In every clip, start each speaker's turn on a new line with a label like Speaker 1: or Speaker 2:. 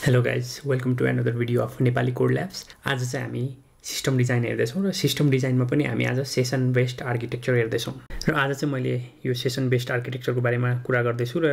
Speaker 1: Hello guys, welcome to another video of Nepali Code Labs. आज चाहिँ हामी system design हेर्दैछौँ र सिस्टम डिजाइनमा पनि हामी आज सेसन बेस्ड आर्किटेक्चर हेर्दैछौँ र आज चाहिँ मैले यो सेसन बेस्ड आर्किटेक्चरको बारेमा कुरा गर्दैछु र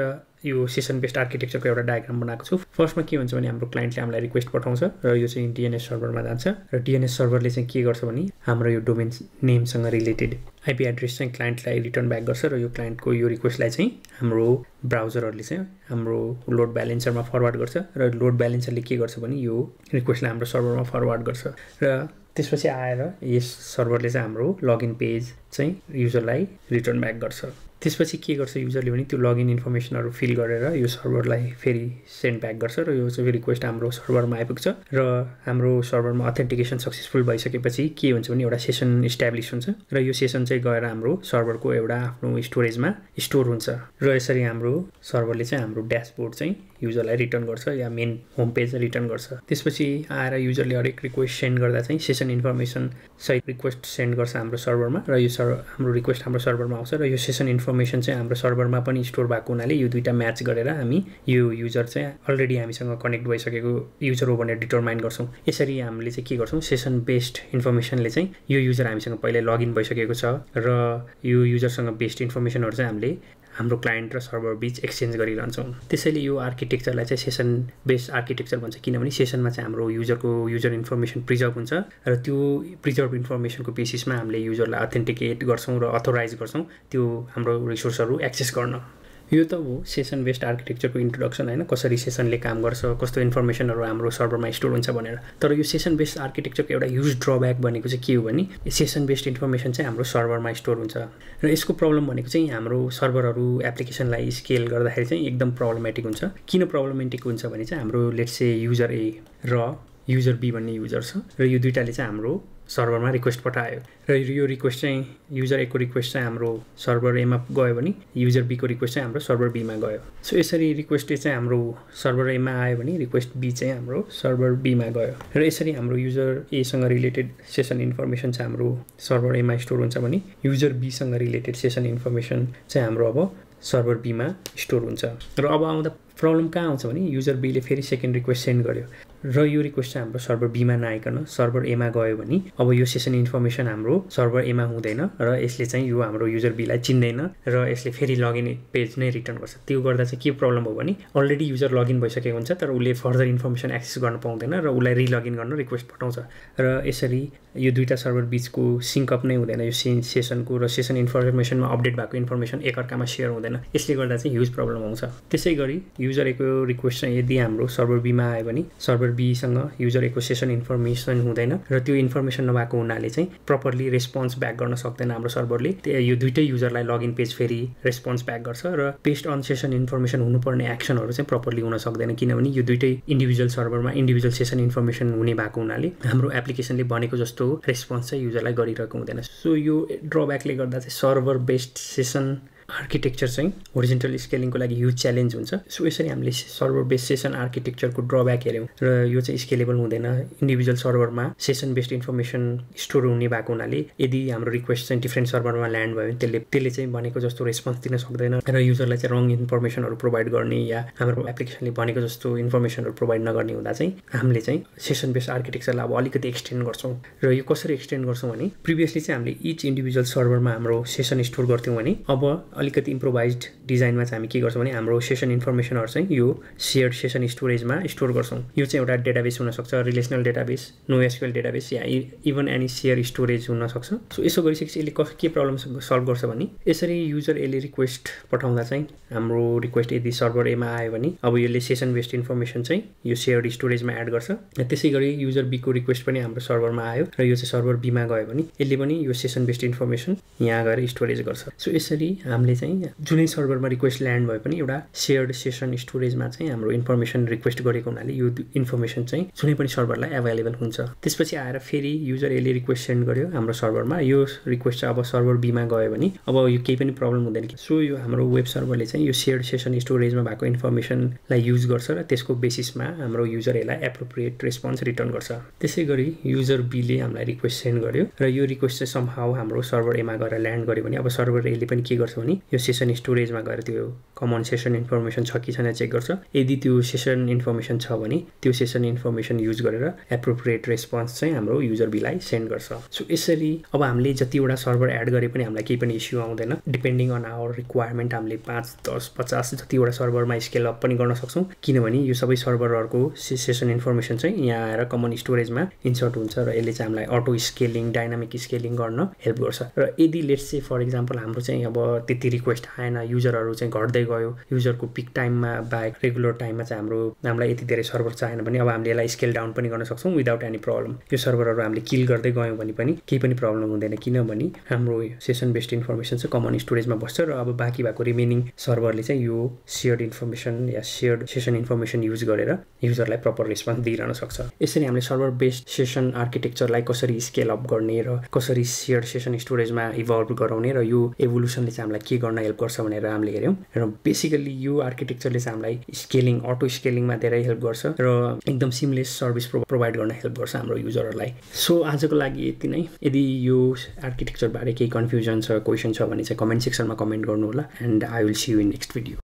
Speaker 1: यो सेसन बेस्ड आर्किटेक्चरको एउटा डायग्राम बनाएको छु। फर्स्टमा के हुन्छ भने हाम्रो क्लाइन्टले हामीलाई रिक्वेस्ट पठाउँछ र यो चाहिँ DNS सर्भरमा जान्छ र DNS सर्भरले चाहिँ के गर्छ भने हाम्रो यो डोमेन नेमसँग रिलेटेड आईपी एड्रेस चाहिँ क्लाइन्टलाई रिटर्न ब्याक गर्छ र यो क्लाइन्टको यो रिक्वेस्टलाई चाहिँ हाम्रो ब्राउजरहरूले चाहिँ हाम्रो लोड ब्यालेन्सरमा फरवर्ड गर्छ र लोड ब्यालेन्सरले के गर्छ भने यो रिक्वेस्टलाई हाम्रो सर्भरमा फरवर्ड गर्छ र त्यसपछि आएर यस सर्भरले चाहिँ हाम्रो लगइन पेज चाहिँ युजरलाई रिटर्न ब्याक गर्छ। त्यसपछि के गर्छ युजरले भने त्यो लगइन इन्फर्मेसनहरु फिल गरेर यो सर्भरलाई फेरि सेन्ड ब्याक गर्छ र यो चाहिँ रिक्वेस्ट हाम्रो सर्भरमा आइपुग्छ र हाम्रो सर्भरमा अथेन्टिकेसन सक्सेसफुल भइसकेपछि के हुन्छ भने एउटा सेसन इस्टाब्लिश हुन्छ र यो सेसन चाहिँ गएर हाम्रो सर्भरको एउटा आफ्नो स्टोरेजमा स्टोर हुन्छ र यसरी हाम्रो सर्भरले चाहिँ हाम्रो ड्याशबोर्ड चाहिँ युजरलाई रिटर्न गर्छ या मेन होम पेज रिटर्न गर्छ। त्यसपछि आएर युजरले हरेक रिक्वेस्ट सेन्ड गर्दा चाहिँ सेसन इन्फर्मेसन सहित रिक्वेस्ट सेन्ड गर्छ हाम्रो सर्भरमा र यो हाम्रो रिक्वेस्ट हाम्रो सर्भरमा आउँछ र यो सेसन इन्फर्मेसन चाहिँ हाम्रो सर्भरमा पनि स्टोर भएको हुनाले यो दुईटा म्याच गरेर हामी यो युजर चाहिँ अलरेडी हामीसँग कनेक्ट भइसकेको युजर हो भनेर डिटरमाइन गर्छौं। यसरी हामीले चाहिँ के गर्छौं सेसन बेस्ड इन्फर्मेसनले चाहिँ यो युजर हामीसँग पहिले लगइन भइसकेको छ र यो युजरसँग बेस्ड इन्फर्मेसनहरु चाहिँ हामीले हाम्रो क्लाइन्ट र सर्भर बीच एक्सचेन्ज गरिरहन्छौं। त्यसैले यो आर्किटेक्चरलाई चाहिँ सेसन बेस्ड आर्किटेक्चर भन्छ किनभने सेसनमा चाहिँ हाम्रो युजरको युजर इन्फर्मेसन प्रिजर्भ हुन्छ र त्यो प्रिजर्भ इन्फर्मेसनको बेसिसमा हामीले युजरलाई अथेन्टिकेट गर्छौं र अथोराइज गर्छौं त्यो हाम्रो रिसोर्सहरु एक्सेस गर्न। यो त हो सेसन बेस्ड आर्किटेक्चरको इन्ट्रोडक्सन हैन, कसरी सेसनले काम गर्छ, कस्तो इन्फर्मेसनहरु हाम्रो सर्भरमा स्टोर हुन्छ भनेर। तर यो सेसन बेस्ड आर्किटेक्चरको एउटा ह्युज ड्रब्याक भनेको चाहिँ के हो भने सेसन बेस्ड इन्फर्मेसन चाहिँ हाम्रो सर्भरमा स्टोर हुन्छ र यसको प्रब्लम भनेको चाहिँ हाम्रो सर्भरहरु एप्लिकेसनलाई स्केल गर्दाखेरि चाहिँ एकदम प्रब्लमेटिक हुन्छ। किन प्रब्लमेटिक हुन्छ भने चाहिँ हाम्रो लेट्स से युजर ए र युजर बी भन्ने युजर छ र यो दुईटाले चाहिँ हाम्रो सर्भरमा रिक्वेस्ट पठायो र यो रिक्वेस्ट चाहिँ युजर ए को रिक्वेस्ट चाहिँ हाम्रो सर्भर ए मा गयो भने युजर बी को रिक्वेस्ट चाहिँ हाम्रो सर्भर बी मा गयो। सो यसरी रिक्वेस्ट चाहिँ हाम्रो सर्भर ए मा आयो भने रिक्वेस्ट बी चाहिँ हाम्रो सर्भर बी मा गयो र यसरी हाम्रो युजर ए सँग रिलेटेड सेसन इन्फर्मेसन चाहिँ हाम्रो सर्भर ए मा स्टोर हुन्छ भने युजर बी सँग रिलेटेड सेसन इन्फर्मेसन चाहिँ हाम्रो अब सर्भर बी मा स्टोर हुन्छ। र अब आउँदा प्रब्लम कहाँ आउँछ भने युजर बी ले फेरि सेकेन्ड रिक्वेस्ट सेन्ड गर्यो र यो रिक्वेस्ट चाहिँ हाम्रो सर्भर बी मा नआइकन सर्भर ए मा गयो भने अब यो सेसन इन्फर्मेसन हाम्रो सर्भर ए मा हुँदैन र यसले चाहिँ यो हाम्रो युजर बी लाई चिन्दैन र यसले फेरि लगइन पेज नै रिटर्न गर्छ। त्यो गर्दा चाहिँ के प्रब्लम हो भने अलरेडी युजर लगइन भइसकेको हुन्छ तर उले फर्दर इन्फर्मेसन एक्सेस गर्न पाउँदैन र उलाई रिलगिन गर्न रिक्वेस्ट पठाउँछ र यसरी यो दुईटा सर्भर बीचको सिंक अप नै हुँदैन। यो सेसनको र सेसन इन्फर्मेसनमा अपडेट भएको इन्फर्मेसन एकअर्कामा शेयर हुँदैन। यसले गर्दा चाहिँ ह्युज प्रब्लम आउँछ। त्यसैगरी युजर ए को रिक्वेस्ट चाहिँ यदि हाम्रो सर्भर बी मा आयो भने सर्भर बी सँग युजर ए को सेसन इन्फर्मेसन हुँदैन र त्यो इन्फर्मेसन नभएको हुनाले चाहिँ प्रपरली रेस्पोन्स ब्याक गर्न सक्दैन हाम्रो सर्भरले। यो दुईटै युजरलाई लगइन पेज फेरि रेस्पोन्स ब्याक गर्छ र बेस्ड अन सेसन इन्फर्मेसन हुनुपर्ने एक्सनहरु चाहिँ प्रपरली हुन सक्दैन किनभने यो दुईटै इन्डिभिजुअल सर्भरमा इन्डिभिजुअल सेसन इन्फर्मेसन हुने भएको हुनाले हाम्रो एप्लिकेसनले भनेको जस्तो रेस्पोन्स चाहिँ युजरलाई गरिरहेको हुँदैन। सो यो ड्रब्याकले गर्दा चाहिँ सर्भर बेस्ड सेसन आर्किटेक्चर चाहिँ होरिजोन्टल स्केलिङको लागि ह्युज च्यालेन्ज हुन्छ। सो यसरी हामीले सर्भर बेस्ड सेसन आर्किटेक्चरको ड्रब्याक हेर्यौं र यो चाहिँ स्केलेबल हुँदैन। इन्डिभिजुअल सर्भरमा सेसन बेस्ड इन्फर्मेसन स्टोर हुने भएको हुनाले यदि हाम्रो रिक्वेस्ट चाहिँ डिफरेन्ट सर्भरमा ल्यान्ड भयो भने त्यसले चाहिँ भनेको जस्तो रेस्पोन्स दिन सक्दैन र युजरलाई चाहिँ रङ इन्फर्मेसनहरु प्रोवाइड गर्ने या हाम्रो एप्लिकेसनले भनेको जस्तो इन्फर्मेसनहरु प्रोवाइड नगर्ने हुँदा चाहिँ हामीले चाहिँ सेसन बेस्ड आर्किटेक्चरलाई अब अलिकति एक्सटेन्ड गर्छौं र यो कसरी एक्सटेन्ड गर्छौं भने प्रिभियसली चाहिँ हामीले इच इन्डिभिजुअल सर्भरमा हाम्रो सेसन स्टोर गर्थ्यौं भने अब अलिकति इम्प्रोभाइज्ड डिजाइनमा चाहिँ हामी के गर्छौं भने हाम्रो सेसन इन्फर्मेसनहरु चाहिँ यो शेयर्ड सेसन स्टोरेजमा स्टोर गर्छौं। यो चाहिँ एउटा डेटाबेस हुन सक्छ, रिलेशनल डेटाबेस, NoSQL डेटाबेस या इभन एनी शेयर स्टोरेज हुन सक्छ। सो यसो गरिसकेपछि यसले के प्रब्लम सल्भ गर्छ भने यसरी युजर ए ले रिक्वेस्ट पठाउँदा चाहिँ हाम्रो रिक्वेस्ट यदि सर्भर ए मा आयो भने अब यसले सेसन बेस्ड इन्फर्मेसन चाहिँ यो शेयर्ड स्टोरेजमा एड गर्छ। त्यसैगरी युजर बी को रिक्वेस्ट पनि हाम्रो सर्भरमा आयो र यो चाहिँ सर्भर बी मा गयो भने यसले पनि यो सेसन बेस्ड इन्फर्मेसन यहाँ गएर स्टोरेज गर्छ। सो यसरी हामीले चाहिँ जुनै सर्भरमा रिक्वेस्ट ल्यान्ड भए पनि एउटा शेयर्ड सेसन स्टोरेजमा चाहिँ हाम्रो इन्फर्मेसन रिक्वेस्ट गरेको हुनाले यो इन्फर्मेसन चाहिँ जुनै पनि सर्भरलाई अवेलेबल हुन्छ। त्यसपछि आएर फेरि युजर ए ले रिक्वेस्ट सेन्ड गर्यो हाम्रो सर्भरमा, यो रिक्वेस्ट चाहिँ अब सर्भर बी मा गयो भने अब यो केही पनि प्रब्लम हुँदैन। सो यो हाम्रो वेब सर्भरले चाहिँ यो शेयर्ड सेसन स्टोरेजमा भएको इन्फर्मेसनलाई युज गर्छ र त्यसको बेसिसमा हाम्रो युजर ए लाई एप्रोप्रिएट रेस्पोन्स रिटर्न गर्छ। त्यसैगरी युजर बी ले हामीलाई रिक्वेस्ट सेन्ड गर्यो र यो रिक्वेस्ट चाहिँ समहाउ हाम्रो सर्भर ए मा गएर ल्यान्ड गर्यो भने अब सर्भर ए ले पनि के गर्छ भने भने यो सेसन स्टोरेजमा गएर त्यो कमन सेसन इन्फर्मेसन छ कि छैन चेक गर्छ। यदि त्यो सेसन इन्फर्मेसन छ भने त्यो सेसन इन्फर्मेसन युज गरेर एप्रोप्रिएट रेस्पोन्स चाहिँ हाम्रो युजर बीलाई सेन्ड गर्छ। सो यसरी अब हामीले जतिवटा सर्भर एड गरे पनि हामीलाई केही पनि इस्यु आउँदैन। डिपेन्डिङ अन आवर रिक्वायरमेन्ट हामीले 5, 10, 50 जतिवटा सर्भरमा स्केल अप पनि गर्न सक्छौँ, किनभने यो सबै सर्भरहरूको सेसन इन्फर्मेसन चाहिँ यहाँ आएर कमन स्टोरेजमा इन्सर्ट हुन्छ र यसले चाहिँ हामीलाई अटो स्केलिङ, डाइनामिक स्केलिङ गर्न हेल्प गर्छ। र यदि लेट्स से फर इक्जाम्पल हाम्रो चाहिँ अब त्यति रिक्वेस्ट आएन, युजरहरू चाहिँ घट्दै गयो, युजरको पिक टाइममा बाहेक रेगुलर टाइममा चाहिँ हामीलाई यति धेरै सर्भर चाहिएन भने अब हामीले यसलाई स्केल डाउन पनि गर्न सक्छौँ विदाउट एनी प्रब्लम। यो सर्भरहरू हामीले किल गर्दै गयौँ भने पनि केही पनि प्रब्लम हुँदैन, किनभने हाम्रो सेसन बेस्ड इन्फर्मेसन चाहिँ कमन स्टोरेजमा बस्छ र अब बाँकी भएको रिमेनिङ सर्भरले चाहिँ यो सेयर्ड इन्फर्मेसन या सेयर्ड सेसन इन्फर्मेसन युज गरेर युजरलाई प्रपर रेस्पोन्स दिइरहन सक्छ। यसरी हामीले सर्भर बेस्ड सेसन आर्किटेक्चरलाई कसरी स्केल अप गर्ने र कसरी सेयर्ड सेसन स्टोरेजमा इभल्भ गराउने र यो एभोल्युसनले चाहिँ हामीलाई के गर्न हेल्प गर्छ भनेर हामीले हेऱ्यौँ। र बेसिकली यो आर्किटेक्चरले चाहिँ हामीलाई स्केलिङ, अटो स्केलिङमा धेरै हेल्प गर्छ र एकदम सिमलेस सर्भिस प्रोभाइड गर्न हेल्प गर्छ हाम्रो युजरहरूलाई। सो आजको लागि यति नै। यदि यो आर्किटेक्चरबारे केही कन्फ्युजन छ, क्वेसन छ भने चाहिँ कमेन्ट सेक्सनमा कमेन्ट गर्नु होला and I will see you in next video.